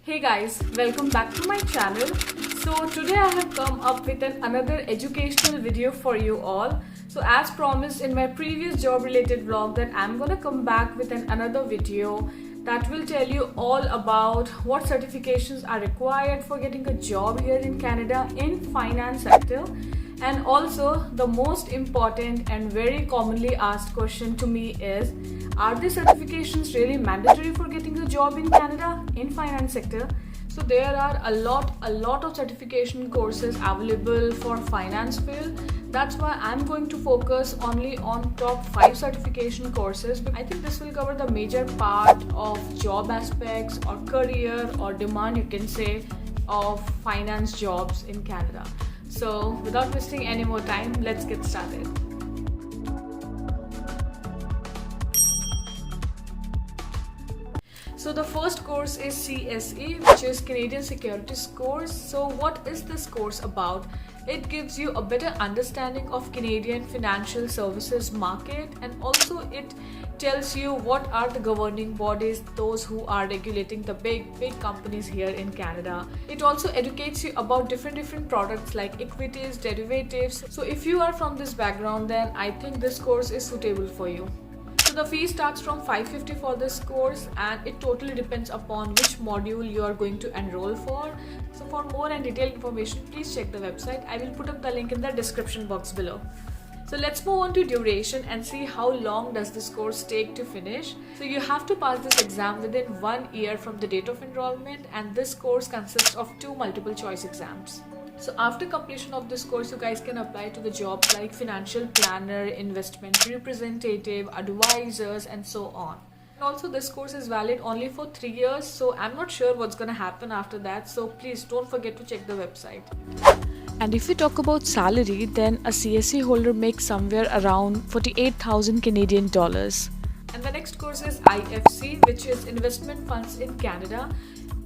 Hey guys, welcome back to my channel. So today I have come up with another educational video for you all. So as promised in my previous job related vlog that I'm gonna come back with another video that will tell you all about what certifications are required for getting a job here in Canada in finance sector. And also the most important and very commonly asked question to me is, are these certifications really mandatory for getting a job in Canada in finance sector? So there are a lot of certification courses available for finance field. That's why I'm going to focus only on top 5 certification courses. I think this will cover the major part of job aspects or career or demand, you can say, of finance jobs in Canada. So without wasting any more time, let's get started. So the first course is CSE, which is Canadian Securities course. So what is this course about? It gives you a better understanding of Canadian financial services market, and also it tells you what are the governing bodies, those who are regulating the big companies here in Canada. It also educates you about different products like equities, derivatives. So if you are from this background, then I think this course is suitable for you. So the fee starts from $550 for this course, and it totally depends upon which module you are going to enroll for. So for more and detailed information, please check the website. I will put up the link in the description box below. So let's move on to duration and see how long does this course take to finish. So you have to pass this exam within 1 year from the date of enrollment, and this course consists of 2 multiple choice exams. So after completion of this course, you guys can apply to the jobs like financial planner, investment representative, advisors, and so on. And also this course is valid only for 3 years, so I'm not sure what's gonna happen after that, so please don't forget to check the website. And if we talk about salary, then a CSE holder makes somewhere around 48,000 Canadian dollars. And the next course is IFC, which is Investment Funds in Canada.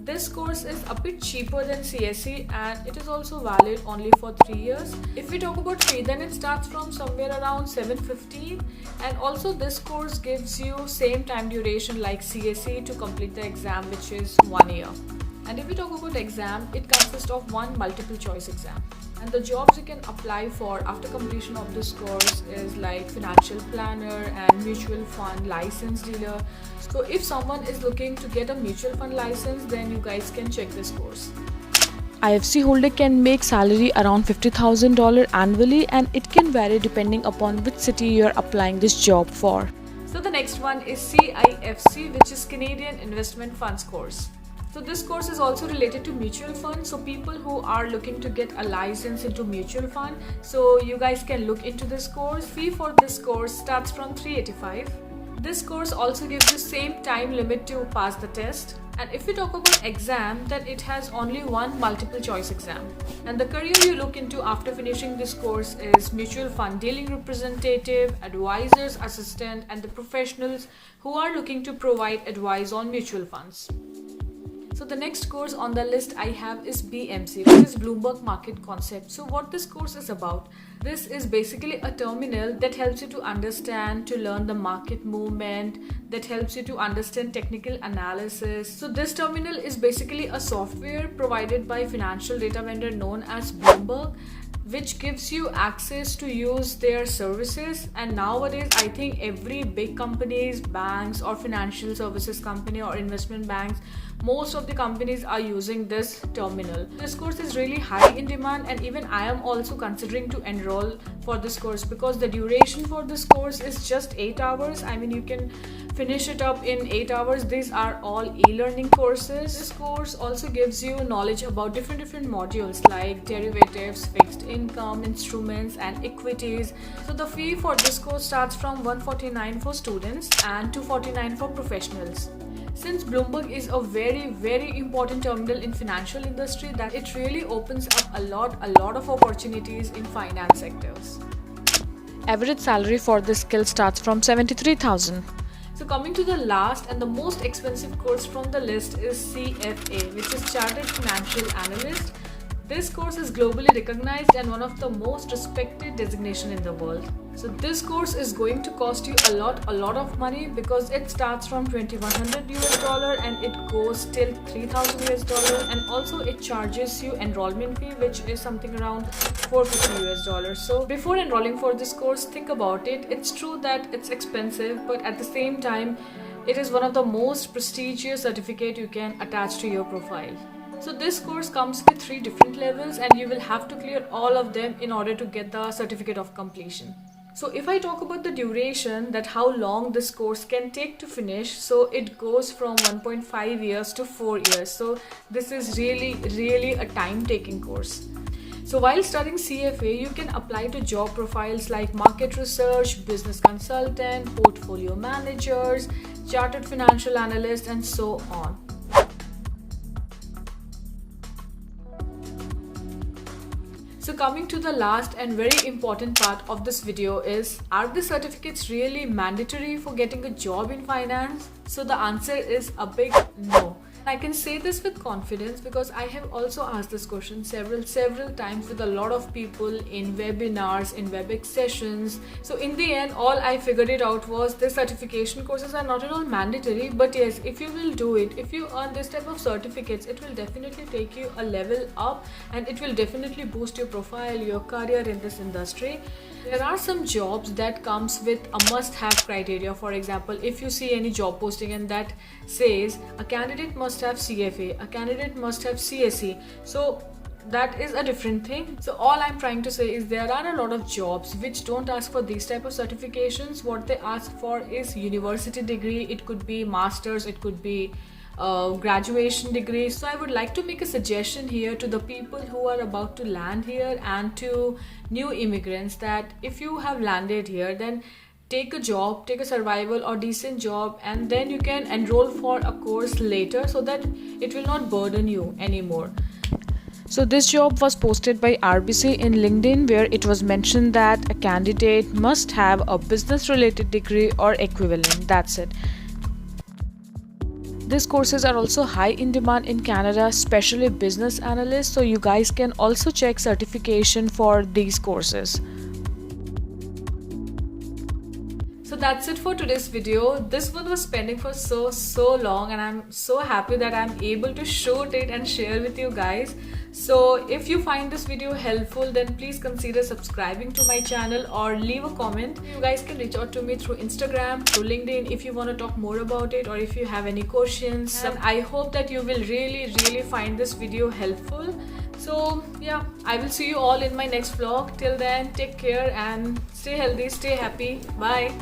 This course is a bit cheaper than CSE, and it is also valid only for 3 years. If we talk about fee, then it starts from somewhere around $750, and also this course gives you same time duration like CSE to complete the exam, which is 1 year. And if we talk about exam, it consists of 1 multiple choice exam. And the jobs you can apply for after completion of this course is like financial planner and mutual fund license dealer. So if someone is looking to get a mutual fund license, then you guys can check this course. IFC holder can make salary around $50,000 annually, and it can vary depending upon which city you are applying this job for. So the next one is CIFC, which is Canadian Investment Funds course. So this course is also related to mutual funds. So people who are looking to get a license into mutual fund, so you guys can look into this course. Fee for this course starts from $385. This course also gives you same time limit to pass the test. And if we talk about exam, then it has only 1 multiple choice exam. And the career you look into after finishing this course is mutual fund dealing representative, advisors assistant, and the professionals who are looking to provide advice on mutual funds. So the next course on the list I have is BMC, which is Bloomberg Market Concept. So what this course is about? This is basically a terminal that helps you to understand, to learn the market movement, that helps you to understand technical analysis. So this terminal is basically a software provided by financial data vendor known as Bloomberg, which gives you access to use their services. And nowadays I think every big companies, banks or financial services company or investment banks, most of the companies are using this terminal. This course is really high in demand, and even I am also considering to enroll for this course because the duration for this course is just 8 hours. I mean, you can finish it up in 8 hours. These are all e-learning courses. This course also gives you knowledge about different modules like derivatives, fixed income, instruments, and equities. So the fee for this course starts from $149 for students and $249 for professionals. Since Bloomberg is a very important terminal in financial industry, that it really opens up a lot of opportunities in finance sectors. Average salary for this skill starts from $73,000. So coming to the last and the most expensive course from the list is CFA, which is Chartered Financial Analyst. This course is globally recognized and one of the most respected designation in the world. So this course is going to cost you a lot of money because it starts from $2,100 and it goes till $3,000, and also it charges you enrollment fee, which is something around $450. So before enrolling for this course, think about it. It's true that it's expensive, but at the same time, it is one of the most prestigious certificate you can attach to your profile. So this course comes with 3 different levels and you will have to clear all of them in order to get the certificate of completion. So if I talk about the duration, that how long this course can take to finish, so it goes from 1.5 years to 4 years. So this is really a time-taking course. So while studying CFA, you can apply to job profiles like market research, business consultant, portfolio managers, chartered financial analyst, and so on. So coming to the last and very important part of this video is, are the certificates really mandatory for getting a job in finance? So the answer is a big no. I can say this with confidence because I have also asked this question several times with a lot of people in webinars, in WebEx sessions. So in the end, all I figured it out was the certification courses are not at all mandatory, but yes, if you will do it, if you earn this type of certificates, it will definitely take you a level up and it will definitely boost your profile, your career in this industry. There are some jobs that comes with a must-have criteria. For example, if you see any job posting and that says a candidate must have CFA, a candidate must have CSE, so that is a different thing. So all I'm trying to say is there are a lot of jobs which don't ask for these type of certifications. What they ask for is university degree. It could be masters, it could be graduation degree. So I would like to make a suggestion here to the people who are about to land here and to new immigrants that if you have landed here, then take a job, take a survival or decent job, and then you can enroll for a course later so that it will not burden you anymore. So this job was posted by RBC in LinkedIn, where it was mentioned that a candidate must have a business related degree or equivalent. That's it. These courses are also high in demand in Canada, especially business analysts. So you guys can also check certification for these courses. So that's it for today's video. This one was pending for so long and I'm so happy that I'm able to shoot it and share with you guys. So if you find this video helpful, then please consider subscribing to my channel or leave a comment. You guys can reach out to me through Instagram, through LinkedIn if you want to talk more about it or if you have any questions. And I hope that you will really find this video helpful. So yeah, I will see you all in my next vlog. Till then, take care and stay healthy, stay happy. Bye.